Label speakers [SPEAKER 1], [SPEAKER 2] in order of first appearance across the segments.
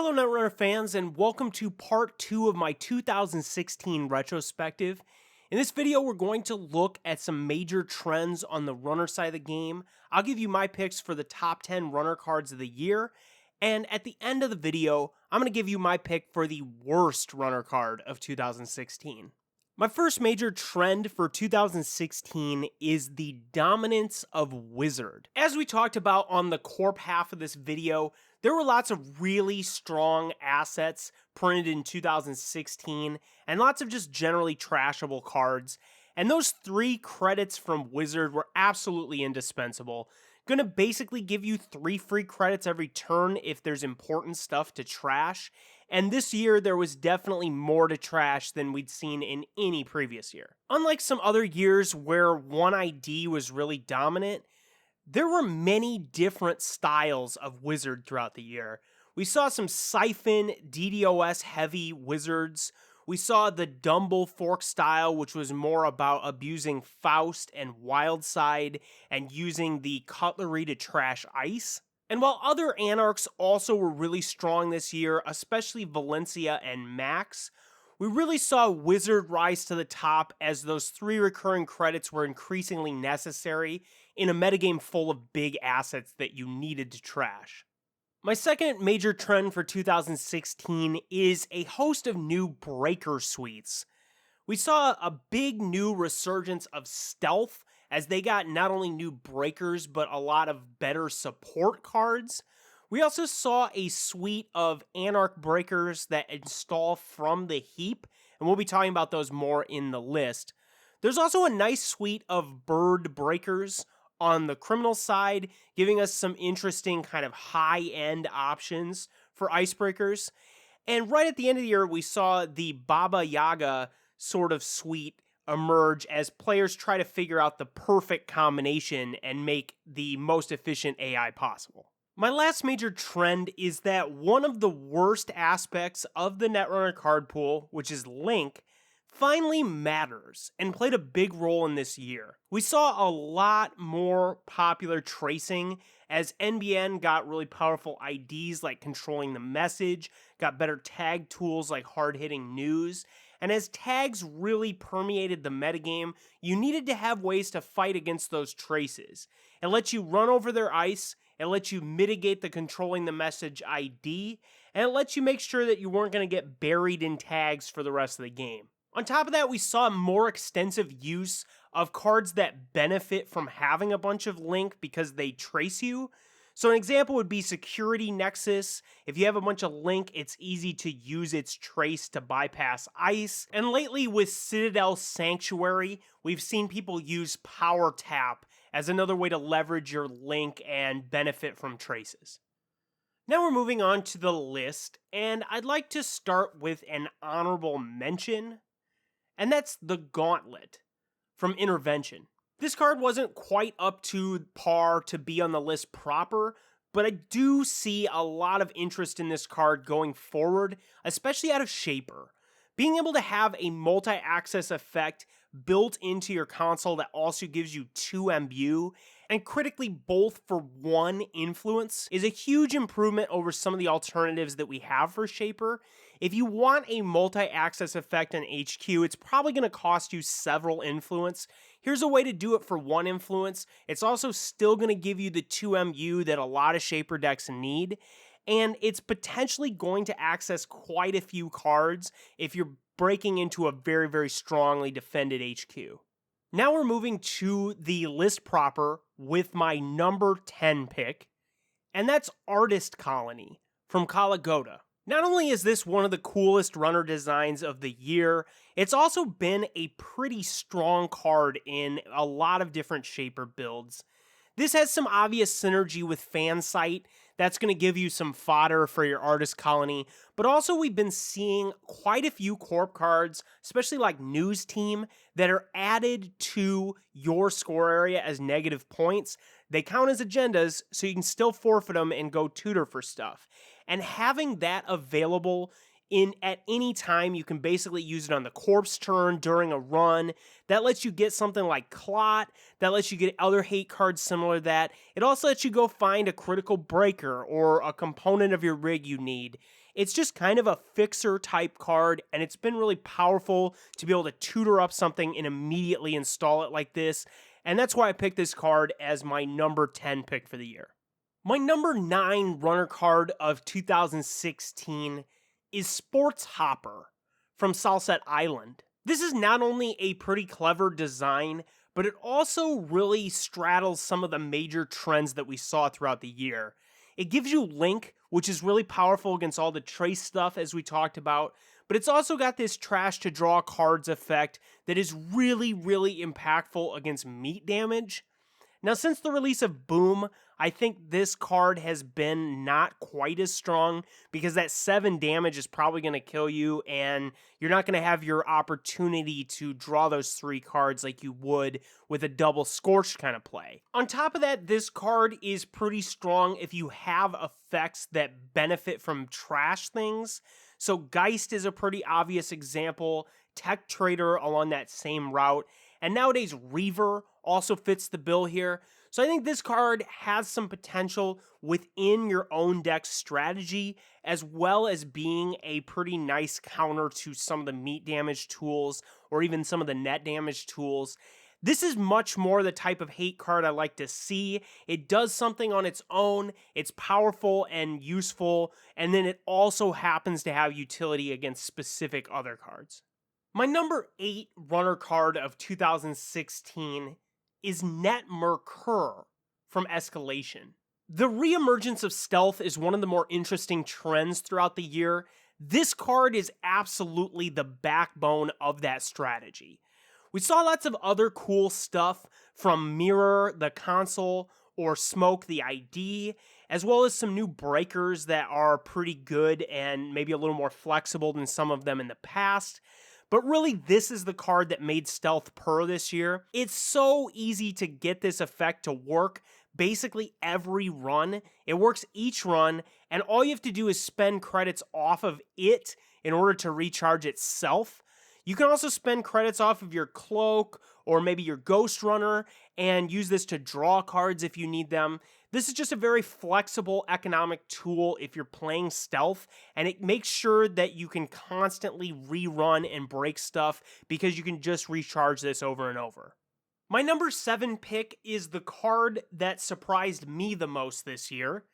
[SPEAKER 1] Hello Netrunner fans and welcome to part 2 of my 2016 retrospective. In this video we're going to look at some major trends on the runner side of the game. I'll give you my picks for the top 10 runner cards of the year, and at the end of the video I'm going to give you my pick for the worst runner card of 2016. My first major trend for 2016 is the dominance of Wizard. As we talked about on the corp half of this video, there were lots of really strong assets printed in 2016 and lots of just generally trashable cards. And those 3 credits from Wizard were absolutely indispensable. Gonna basically give you 3 free credits every turn if there's important stuff to trash. And this year, there was definitely more to trash than we'd seen in any previous year. Unlike some other years where one ID was really dominant, there were many different styles of Wizard throughout the year. We saw some Siphon, DDoS heavy Wizards. We saw the Dumble Fork style, which was more about abusing Faust and Wildside and using the cutlery to trash ice. And while other Anarchs also were really strong this year, especially Valencia and Max, we really saw Wizard rise to the top as those 3 recurring credits were increasingly necessary in a metagame full of big assets that you needed to trash. My second major trend for 2016 is a host of new breaker suites. We saw a big new resurgence of stealth as they got not only new breakers but a lot of better support cards. We also saw a suite of Anarch breakers that install from the heap, and we'll be talking about those more in the list. There's also a nice suite of bird breakers on the criminal side, giving us some interesting kind of high-end options for icebreakers. And right at the end of the year, we saw the Baba Yaga sort of suite emerge as players try to figure out the perfect combination and make the most efficient AI possible. My last major trend is that one of the worst aspects of the Netrunner card pool, which is Link, finally matters and played a big role in this year. We saw a lot more popular tracing as NBN got really powerful IDs like controlling the message, got better tag tools like hard-hitting news, and as tags really permeated the metagame, you needed to have ways to fight against those traces. It lets you run over their ice, it lets you mitigate the controlling the message ID, and it lets you make sure that you weren't going to get buried in tags for the rest of the game. On top of that, we saw more extensive use of cards that benefit from having a bunch of Link because they trace you. So an example would be Security Nexus. If you have a bunch of Link, it's easy to use its trace to bypass ice. And lately with Citadel Sanctuary, we've seen people use Power Tap as another way to leverage your Link and benefit from traces. Now we're moving on to the list, and I'd like to start with an honorable mention, and that's the Gauntlet from Intervention. This card wasn't quite up to par to be on the list proper, but I do see a lot of interest in this card going forward, especially out of Shaper. Being able to have a multi-access effect built into your console that also gives you 2 MU, and critically both for 1 influence, is a huge improvement over some of the alternatives that we have for Shaper. If you want a multi-access effect on HQ, it's probably going to cost you several influence. Here's a way to do it for 1 influence. It's also still going to give you the 2 MU that a lot of Shaper decks need, and it's potentially going to access quite a few cards if you're breaking into a very, very strongly defended HQ. Now we're moving to the list proper with my number 10 pick, and that's Artist Colony from Kalagoda. Not only is this one of the coolest runner designs of the year, it's also been a pretty strong card in a lot of different Shaper builds. This has some obvious synergy with Fansight. That's going to give you some fodder for your Artist Colony, but also we've been seeing quite a few corp cards, especially like News Team, that are added to your score area as negative points. They count as agendas, so you can still forfeit them and go tutor for stuff. And having that available at any time, you can basically use it on the corpse turn during a run. That lets you get something like Clot. That lets you get other hate cards similar to that. It also lets you go find a critical breaker or a component of your rig you need. It's just kind of a fixer type card, and it's been really powerful to be able to tutor up something and immediately install it like this. And that's why I picked this card as my number 10 pick for the year. My number 9 runner card of 2016 is Sports Hopper from Salset Island. This is not only a pretty clever design, but it also really straddles some of the major trends that we saw throughout the year. It gives you Link, which is really powerful against all the trace stuff as we talked about, but it's also got this trash to draw cards effect that is really, really impactful against meat damage. Now, since the release of Boom, I think this card has been not quite as strong because that 7 damage is probably going to kill you, and you're not going to have your opportunity to draw those 3 cards like you would with a double Scorched kind of play. On top of that, this card is pretty strong if you have effects that benefit from trash things. So Geist is a pretty obvious example, Tech Trader along that same route, and nowadays Reaver also fits the bill here. So I think this card has some potential within your own deck strategy, as well as being a pretty nice counter to some of the meat damage tools or even some of the net damage tools. This is much more the type of hate card I like to see. It does something on its own, it's powerful and useful, and then it also happens to have utility against specific other cards. My number 8 runner card of 2016 is Netrunner from Escalation. The reemergence of stealth is one of the more interesting trends throughout the year. This card is absolutely the backbone of that strategy. We saw lots of other cool stuff from Mirror, the console, or Smoke, the ID, as well as some new breakers that are pretty good and maybe a little more flexible than some of them in the past. But really, this is the card that made Stealth purr this year. It's so easy to get this effect to work basically every run. It works each run, and all you have to do is spend credits off of it in order to recharge itself. You can also spend credits off of your Cloak or maybe your Ghost Runner and use this to draw cards if you need them. This is just a very flexible economic tool if you're playing Stealth, and it makes sure that you can constantly rerun and break stuff because you can just recharge this over and over. My number 7 pick is the card that surprised me the most this year,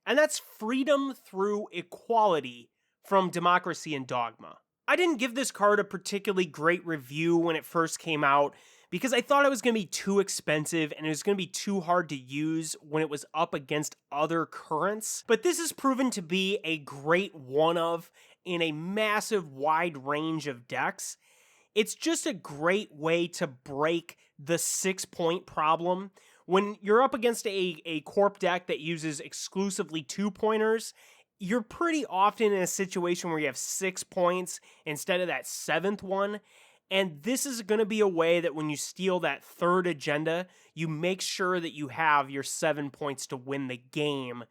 [SPEAKER 1] and that's Freedom Through Equality from Democracy and Dogma. I didn't give this card a particularly great review when it first came out because I thought it was going to be too expensive and it was going to be too hard to use when it was up against other currents. But this has proven to be a great one-of in a massive wide range of decks. It's just a great way to break the 6-point problem. When you're up against a corp deck that uses exclusively 2-pointers, you're pretty often in a situation where you have 6 points instead of that 7th one. And this is going to be a way that when you steal that 3rd agenda, you make sure that you have your 7 points to win the game.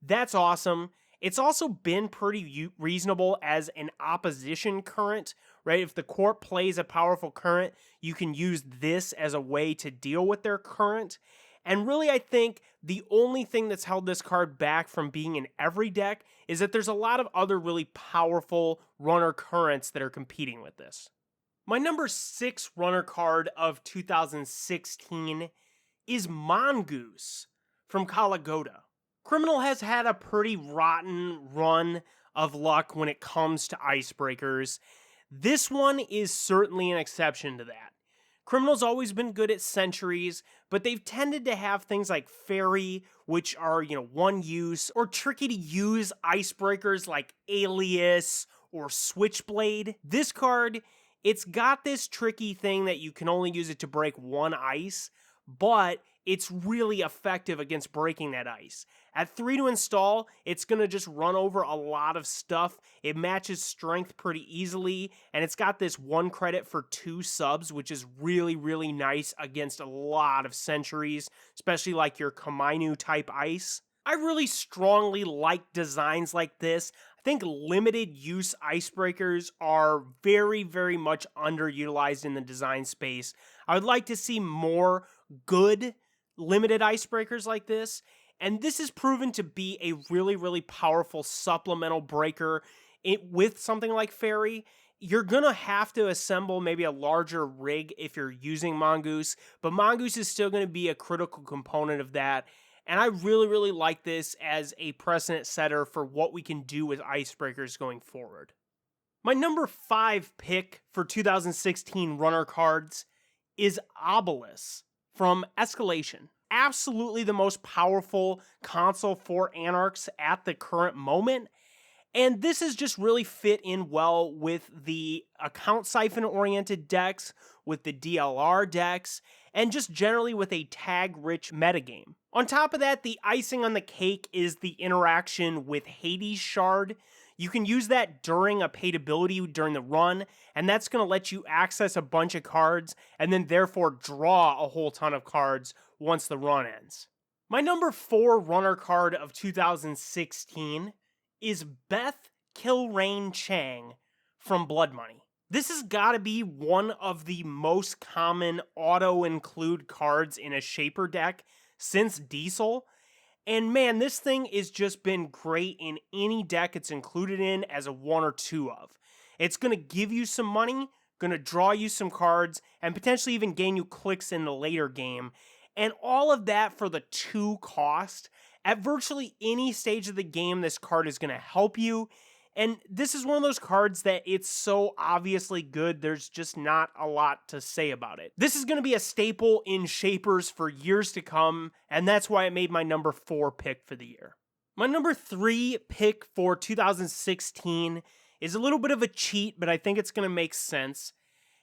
[SPEAKER 1] That's awesome. It's also been pretty reasonable as an opposition current, right? If the corp plays a powerful current, you can use this as a way to deal with their current. And really, I think the only thing that's held this card back from being in every deck is that there's a lot of other really powerful runner currents that are competing with this. My number 6 runner card of 2016 is Mongoose from Kalagoda. Criminal has had a pretty rotten run of luck when it comes to icebreakers. This one is certainly an exception to that. Criminal's always been good at sentries, but they've tended to have things like Fairy, which are, one use, or tricky to use icebreakers like Alias or Switchblade. This card, it's got this tricky thing that you can only use it to break 1 ice, but it's really effective against breaking that ice. At 3 to install, it's going to just run over a lot of stuff. It matches strength pretty easily, and it's got this 1 credit for 2 subs, which is really, really nice against a lot of sentries, especially like your Kamainu type ice. I really strongly like designs like this. I think limited use icebreakers are very, very much underutilized in the design space. I would like to see more good limited icebreakers like this. And this is proven to be a really, really powerful supplemental breaker with something like Fairy. You're going to have to assemble maybe a larger rig if you're using Mongoose, but Mongoose is still going to be a critical component of that. And I really, really like this as a precedent setter for what we can do with icebreakers going forward. My number 5 pick for 2016 runner cards is Obelisk from Escalation. Absolutely the most powerful console for Anarchs at the current moment. And this has just really fit in well with the account siphon oriented decks, with the DLR decks, and just generally with a tag rich metagame. On top of that, the icing on the cake is the interaction with Hades Shard. You can use that during a paid ability during the run, and that's going to let you access a bunch of cards and then therefore draw a whole ton of cards once the run ends. My number 4 runner card of 2016 is Beth Kilrain Chang from Blood Money. This has got to be one of the most common auto-include cards in a Shaper deck since Diesel. And man, this thing has just been great in any deck it's included in as a 1 or 2 of. It's going to give you some money, going to draw you some cards, and potentially even gain you clicks in the later game. And all of that for the 2 cost. At virtually any stage of the game, this card is going to help you. And this is one of those cards that it's so obviously good, there's just not a lot to say about it. This is going to be a staple in Shapers for years to come, and that's why it made my number 4 pick for the year. My number 3 pick for 2016 is a little bit of a cheat, but I think it's going to make sense,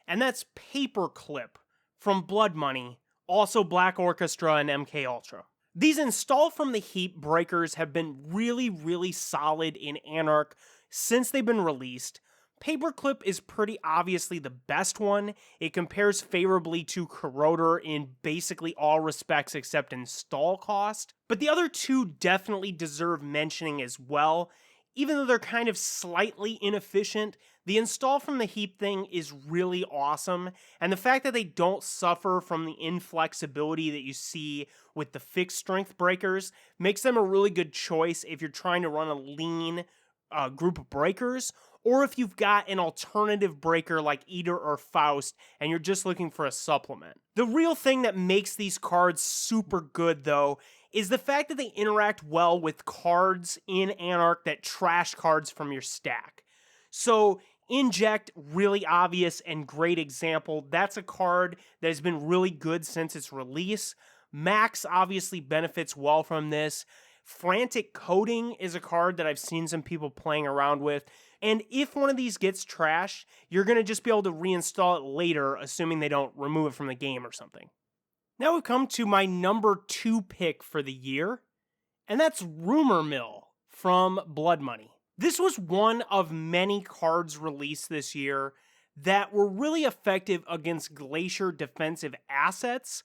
[SPEAKER 1] and that's Paperclip from Blood Money, also Black Orchestra and MK Ultra. These install from the heap breakers have been really, really solid in Anarch since they've been released. Paperclip is pretty obviously the best one. It compares favorably to Corroder in basically all respects except install cost. But the other 2 definitely deserve mentioning as well. Even though they're kind of slightly inefficient, the install from the heap thing is really awesome, and the fact that they don't suffer from the inflexibility that you see with the fixed strength breakers makes them a really good choice if you're trying to run a lean group of breakers, or if you've got an alternative breaker like Eater or Faust and you're just looking for a supplement. The real thing that makes these cards super good, though, is the fact that they interact well with cards in Anarch that trash cards from your stack. So, Inject, really obvious and great example. That's a card that has been really good since its release. Max obviously benefits well from this. Frantic Coding is a card that I've seen some people playing around with. And if one of these gets trashed, you're going to just be able to reinstall it later, assuming they don't remove it from the game or something. Now we've come to my number 2 pick for the year, and that's Rumor Mill from Blood Money. This was one of many cards released this year that were really effective against Glacier defensive assets,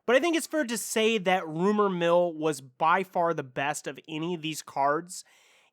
[SPEAKER 1] but I think it's fair to say that Rumor Mill was by far the best of any of these cards.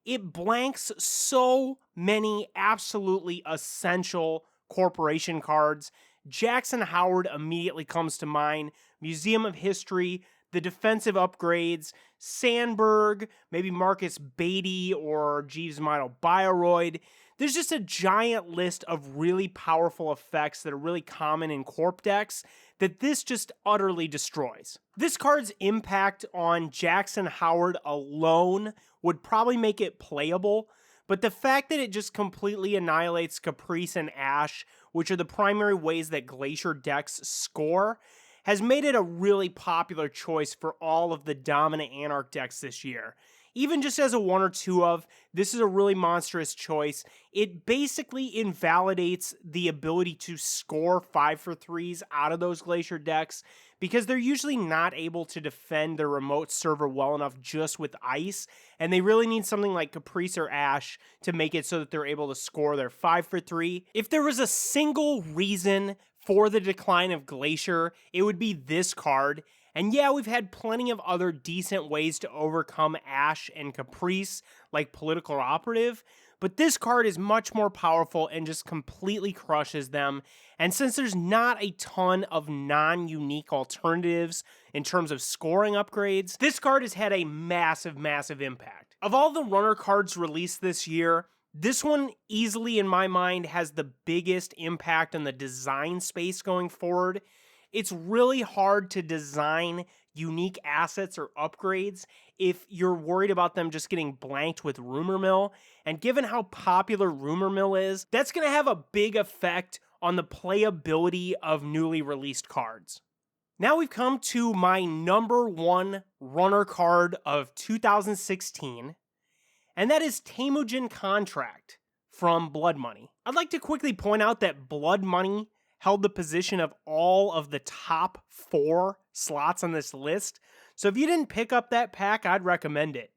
[SPEAKER 1] It blanks so many absolutely essential corporation cards. Jackson Howard immediately comes to mind, Museum of History, the defensive upgrades, Sandberg, maybe Marcus Beatty or Jeeves Mino Bioroid. There's just a giant list of really powerful effects that are really common in corp decks that this just utterly destroys. This card's impact on Jackson Howard alone would probably make it playable, but the fact that it just completely annihilates Caprice and Ash, which are the primary ways that Glacier decks score, has made it a really popular choice for all of the dominant Anarch decks this year. Even just as a 1 or 2 of, this is a really monstrous choice. It basically invalidates the ability to score 5 for 3s out of those Glacier decks because they're usually not able to defend their remote server well enough just with ice, and they really need something like Caprice or Ash to make it so that they're able to score their 5 for 3. If there was a single reason for the decline of Glacier, it would be this card. And yeah, we've had plenty of other decent ways to overcome Ash and Caprice, like Political Operative, but this card is much more powerful and just completely crushes them. And since there's not a ton of non-unique alternatives in terms of scoring upgrades, this card has had a massive, massive impact. Of all the runner cards released this year, this one easily, in my mind, has the biggest impact on the design space going forward. It's really hard to design unique assets or upgrades if you're worried about them just getting blanked with Rumor Mill. And given how popular Rumor Mill is, that's going to have a big effect on the playability of newly released cards. Now we've come to my number one runner card of 2016, and that is Temujin Contract from Blood Money. I'd like to quickly point out that Blood Money held the position of all of the top 4 slots on this list, so if you didn't pick up that pack, I'd recommend it.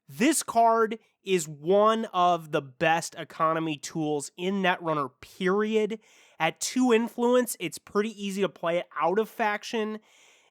[SPEAKER 1] This card is one of the best economy tools in Netrunner, period. At 2 influence, it's pretty easy to play it out of faction,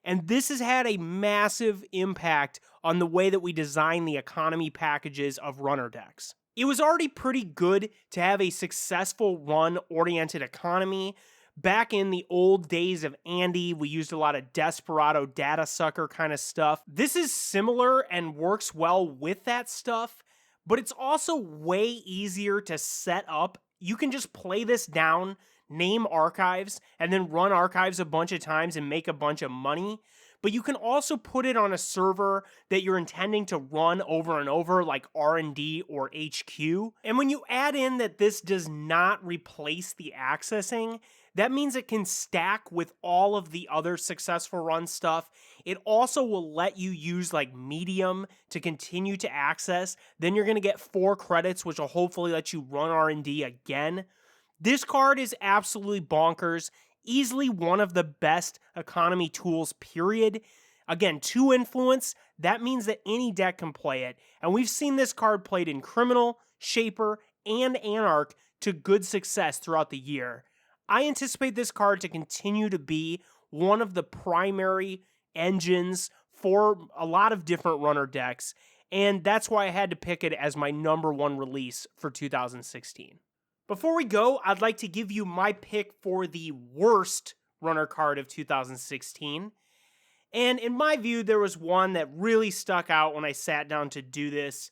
[SPEAKER 1] and this has had a massive impact on the way that we design the economy packages of runner decks. It was already pretty good to have a successful run-oriented economy. Back in the old days of Andy, we used a lot of Desperado data sucker kind of stuff. This is similar and works well with that stuff, but it's also way easier to set up. You can just play this down, name archives, and then run archives a bunch of times and make a bunch of money. But you can also put it on a server that you're intending to run over and over, like R&D or HQ. And when you add in that this does not replace the accessing, that means it can stack with all of the other successful run stuff. It also will let you use like medium to continue to access. Then you're going to get 4 credits, which will hopefully let you run R&D again. This card is absolutely bonkers. Easily one of the best economy tools, period. Again, 2 influence, that means that any deck can play it. And we've seen this card played in Criminal, Shaper, and Anarch to good success throughout the year. I anticipate this card to continue to be one of the primary engines for a lot of different runner decks, and that's why I had to pick it as my number 1 release for 2016. Before we go, I'd like to give you my pick for the worst runner card of 2016. And in my view, there was one that really stuck out when I sat down to do this.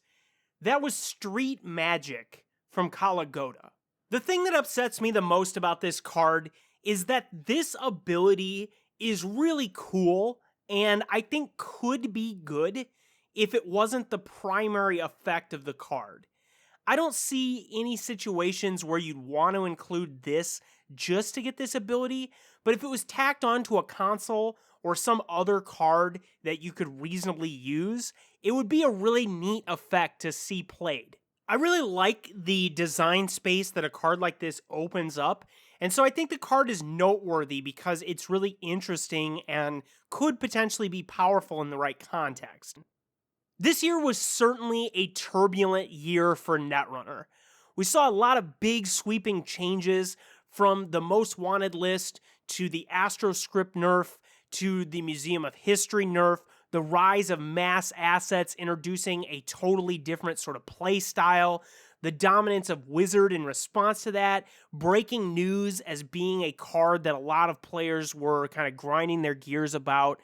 [SPEAKER 1] That was Street Magic from Kalagoda. The thing that upsets me the most about this card is that this ability is really cool and I think could be good if it wasn't the primary effect of the card. I don't see any situations where you'd want to include this just to get this ability, but if it was tacked onto a console or some other card that you could reasonably use, it would be a really neat effect to see played. I really like the design space that a card like this opens up, and so I think the card is noteworthy because it's really interesting and could potentially be powerful in the right context. This year was certainly a turbulent year for Netrunner. We saw a lot of big sweeping changes from the Most Wanted list to the AstroScript nerf to the Museum of History nerf, the rise of mass assets introducing a totally different sort of play style, the dominance of Wizard in response to that, breaking news as being a card that a lot of players were kind of grinding their gears about.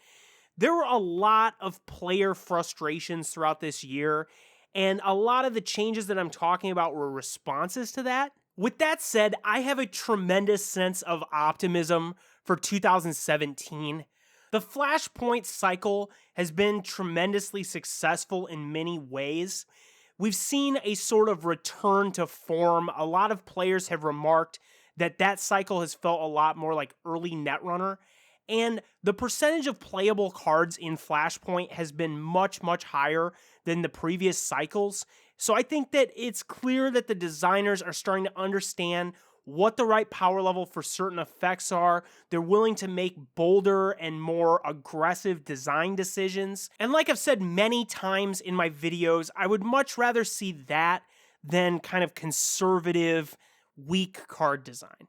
[SPEAKER 1] There were a lot of player frustrations throughout this year, and a lot of the changes that I'm talking about were responses to that. With that said, I have a tremendous sense of optimism for 2017. The Flashpoint cycle has been tremendously successful in many ways. We've seen a sort of return to form. A lot of players have remarked that that cycle has felt a lot more like early Netrunner. And the percentage of playable cards in Flashpoint has been much, much higher than the previous cycles. So I think that it's clear that the designers are starting to understand what the right power level for certain effects are. They're willing to make bolder and more aggressive design decisions. And like I've said many times in my videos, I would much rather see that than kind of conservative, weak card design.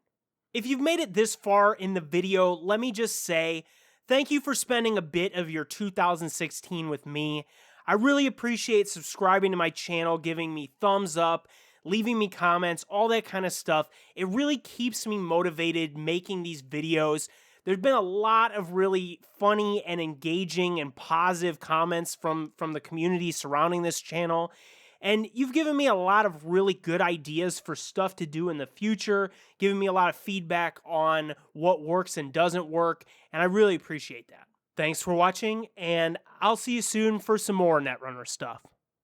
[SPEAKER 1] If you've made it this far in the video, let me just say thank you for spending a bit of your 2016 with me. I really appreciate subscribing to my channel, giving me thumbs up, leaving me comments, all that kind of stuff. It really keeps me motivated making these videos. There's been a lot of really funny and engaging and positive comments from the community surrounding this channel. And you've given me a lot of really good ideas for stuff to do in the future, giving me a lot of feedback on what works and doesn't work, and I really appreciate that. Thanks for watching, and I'll see you soon for some more Netrunner stuff.